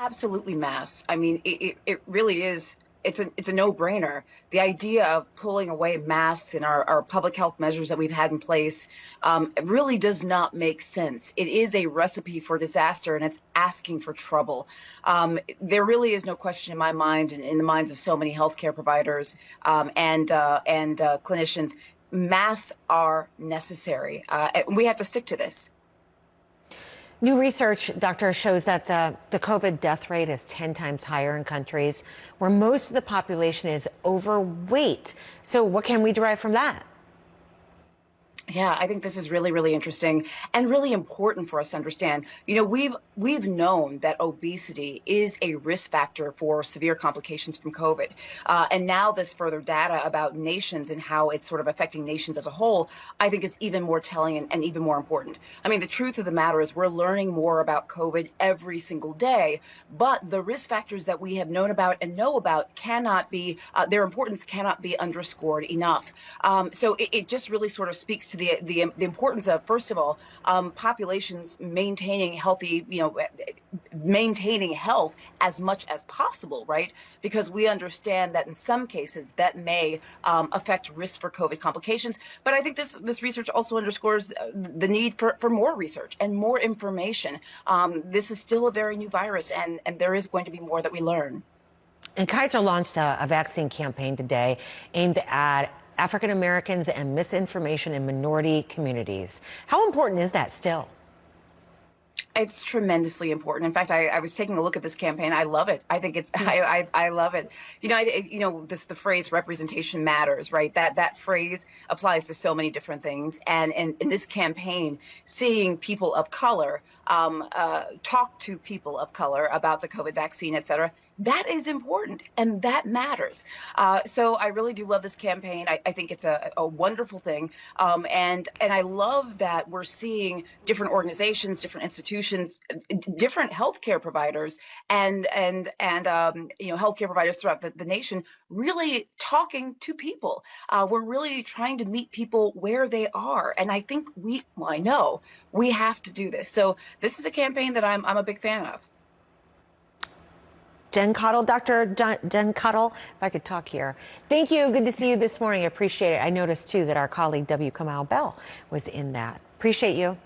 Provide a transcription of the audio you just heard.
Absolutely mass. I mean, it really is. It's a no-brainer. The idea of pulling away masks and our public health measures that we've had in place really does not make sense. It is a recipe for disaster, and it's asking for trouble. There really is no question in my mind, and in the minds of so many healthcare providers and clinicians, masks are necessary. And we have to stick to this. New research, doctor, shows that the COVID death rate is 10 times higher in countries where most of the population is overweight. So what can we derive from that? Yeah, I think this is really, really interesting and really important for us to understand. You know, we've known that obesity is a risk factor for severe complications from COVID. And now this further data about nations and how it's sort of affecting nations as a whole, I think is even more telling and even more important. I mean, the truth of the matter is we're learning more about COVID every single day, but the risk factors that we have known about and know about cannot be, their importance cannot be underscored enough. So it just really sort of speaks to the importance of, first of all, populations maintaining healthy, maintaining health as much as possible, right? Because we understand that in some cases that may affect risk for COVID complications. But I think this research also underscores the need for more research and more information. This is still a very new virus, and there is going to be more that we learn. And Kaiser launched a vaccine campaign today aimed at African Americans and misinformation in minority communities. How important is that still? It's tremendously important. In fact, I was taking a look at this campaign. I love it. I think it's I love it. The phrase "representation matters," right? That phrase applies to so many different things. And in this campaign, seeing people of color talk to people of color about the COVID vaccine, et cetera, that is important and that matters. So I really do love this campaign. I think it's a wonderful thing. And I love that we're seeing different organizations, different institutions, different healthcare providers and healthcare providers throughout the nation really talking to people. We're really trying to meet people where they are. And I think I know we have to do this. So this is a campaign that I'm a big fan of. Jen Caudle, Dr. Jen Caudle, if I could talk here. Thank you. Good to see you this morning. I appreciate it. I noticed, too, that our colleague W. Kamau Bell was in that. Appreciate you.